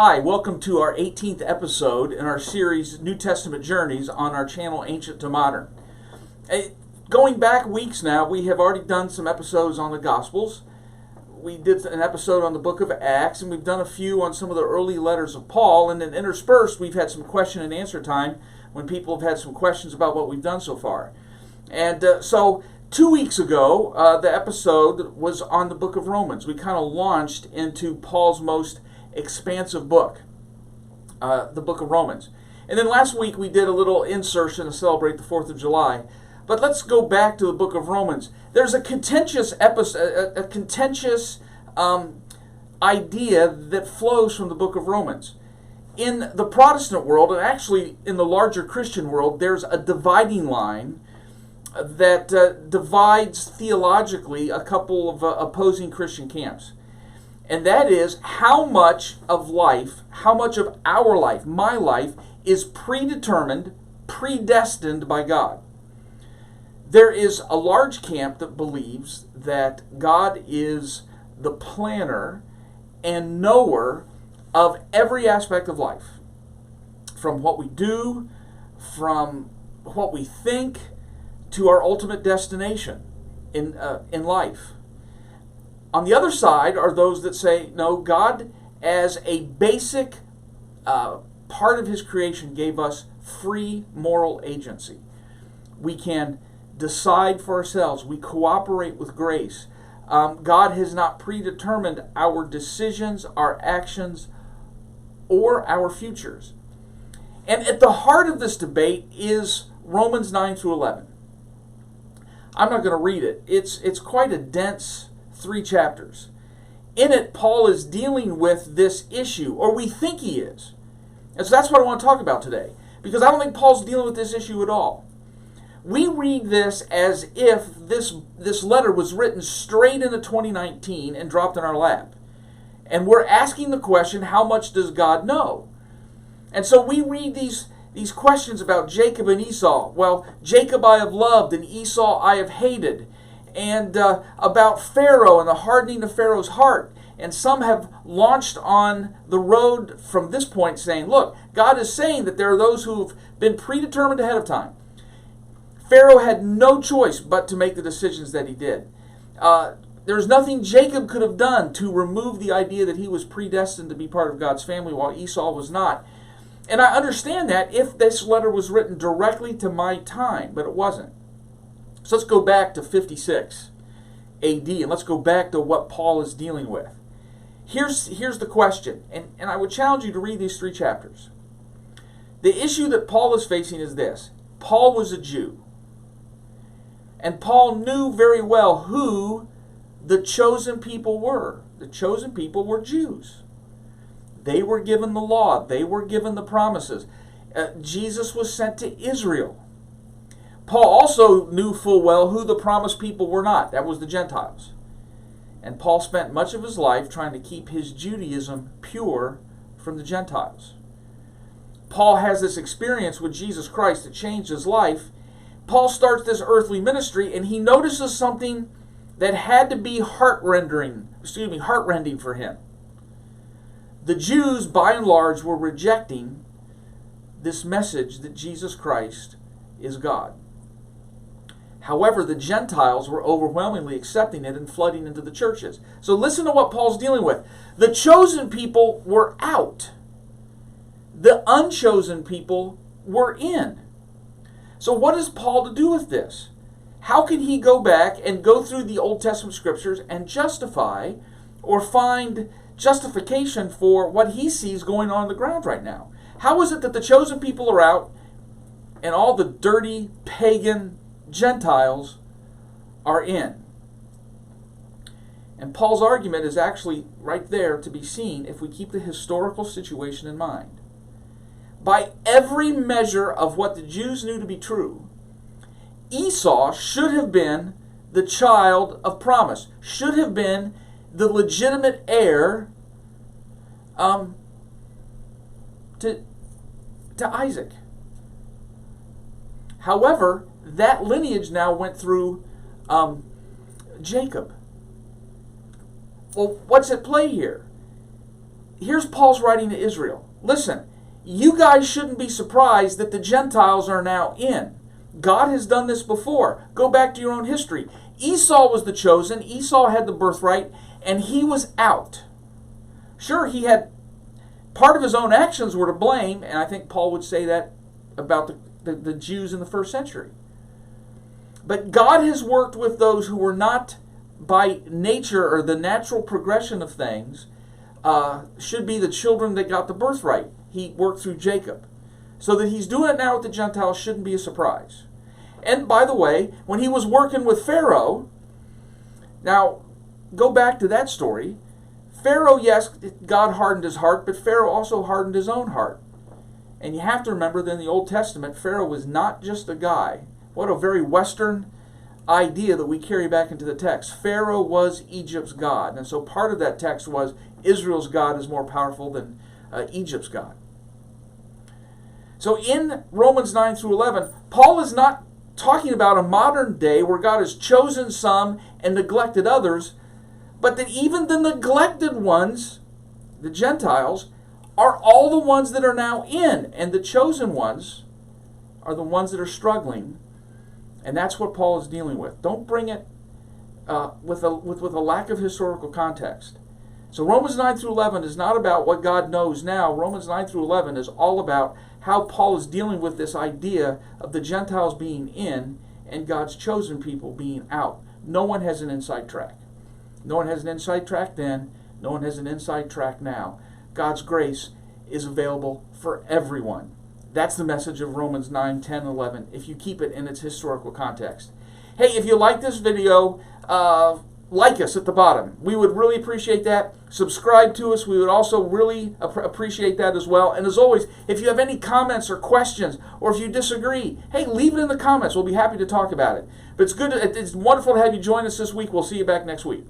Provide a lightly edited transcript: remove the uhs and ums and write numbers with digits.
Hi, welcome to our 18th episode in our series New Testament Journeys on our channel Ancient to Modern. Going back weeks now, we have already done some episodes on the Gospels. We did an episode on the book of Acts, and we've done a few on some of the early letters of Paul, and then interspersed we've had some question and answer time when people have had some questions about what we've done so far. And so 2 weeks ago, the episode was on the book of Romans. We kind of launched into Paul's most expansive book, the book of Romans. And then last week we did a little insertion to celebrate the 4th of July. But let's go back to the book of Romans. There's a contentious idea that flows from the book of Romans. In the Protestant world, and actually in the larger Christian world, there's a dividing line that divides theologically a couple of opposing Christian camps. And that is how much of life, how much of our life, my life, is predetermined, predestined by God. There is a large camp that believes that God is the planner and knower of every aspect of life. From what we do, from what we think, to our ultimate destination in life. On the other side are those that say, no, God, as a basic part of His creation, gave us free moral agency. We can decide for ourselves. We cooperate with grace. God has not predetermined our decisions, our actions, or our futures. And at the heart of this debate is Romans 9 through 11. I'm not going to read it. It's quite a dense 3 chapters. In it, Paul is dealing with this issue, or we think he is. And so that's what I want to talk about today, because I don't think Paul's dealing with this issue at all. We read this as if this letter was written straight into 2019 and dropped in our lap. And we're asking the question, how much does God know? And so we read these questions about Jacob and Esau. Well, Jacob I have loved and Esau I have hated. And about Pharaoh and the hardening of Pharaoh's heart. And some have launched on the road from this point saying, look, God is saying that there are those who've been predetermined ahead of time. Pharaoh had no choice but to make the decisions that he did. There's nothing Jacob could have done to remove the idea that he was predestined to be part of God's family while Esau was not. And I understand that if this letter was written directly to my time, but it wasn't. So let's go back to 56 AD, and let's go back to what Paul is dealing with. Here's the question, and I would challenge you to read these 3 chapters. The issue that Paul is facing is this. Paul was a Jew. And Paul knew very well who the chosen people were. The chosen people were Jews. They were given the law. They were given the promises. Jesus was sent to Israel. Paul also knew full well who the promised people were not. That was the Gentiles. And Paul spent much of his life trying to keep his Judaism pure from the Gentiles. Paul has this experience with Jesus Christ that changed his life. Paul starts this earthly ministry, and he notices something that had to be heartrending for him. The Jews, by and large, were rejecting this message that Jesus Christ is God. However, the Gentiles were overwhelmingly accepting it and flooding into the churches. So listen to what Paul's dealing with. The chosen people were out. The unchosen people were in. So what is Paul to do with this? How can he go back and go through the Old Testament scriptures and justify or find justification for what he sees going on the ground right now? How is it that the chosen people are out and all the dirty, pagan Gentiles are in? And Paul's argument is actually right there to be seen if we keep the historical situation in mind. By every measure of what the Jews knew to be true, Esau should have been the child of promise, should have been the legitimate heir to Isaac. However, that lineage now went through Jacob. Well, what's at play here? here's Paul's writing to Israel. Listen, you guys shouldn't be surprised that the Gentiles are now in. God has done this before. Go back to your own history. Esau was the chosen. Esau had the birthright, and he was out. Sure, he had part of his own actions were to blame, and I think Paul would say that about the Jews in the first century. But God has worked with those who were not by nature or the natural progression of things, should be the children that got the birthright. He worked through Jacob. So that he's doing it now with the Gentiles shouldn't be a surprise. And by the way, when he was working with Pharaoh, now go back to that story. Pharaoh, yes, God hardened his heart, but Pharaoh also hardened his own heart. And you have to remember that in the Old Testament, Pharaoh was not just a guy. What a very Western idea that we carry back into the text. Pharaoh was Egypt's god. And so part of that text was Israel's God is more powerful than Egypt's God. So in Romans 9 through 11, Paul is not talking about a modern day where God has chosen some and neglected others, but that even the neglected ones, the Gentiles, are all the ones that are now in, and the chosen ones are the ones that are struggling. And that's what Paul is dealing with. Don't bring it with a lack of historical context. So Romans 9 through 11 is not about what God knows now. Romans 9 through 11 is all about how Paul is dealing with this idea of the Gentiles being in and God's chosen people being out. No one has an inside track. No one has an inside track then. No one has an inside track now. God's grace is available for everyone. That's the message of Romans 9, 10, 11, if you keep it in its historical context. Hey, if you like this video, like us at the bottom. We would really appreciate that. Subscribe to us. We would also really appreciate that as well. And as always, if you have any comments or questions, or if you disagree, hey, leave it in the comments. We'll be happy to talk about it. But it's wonderful to have you join us this week. We'll see you back next week.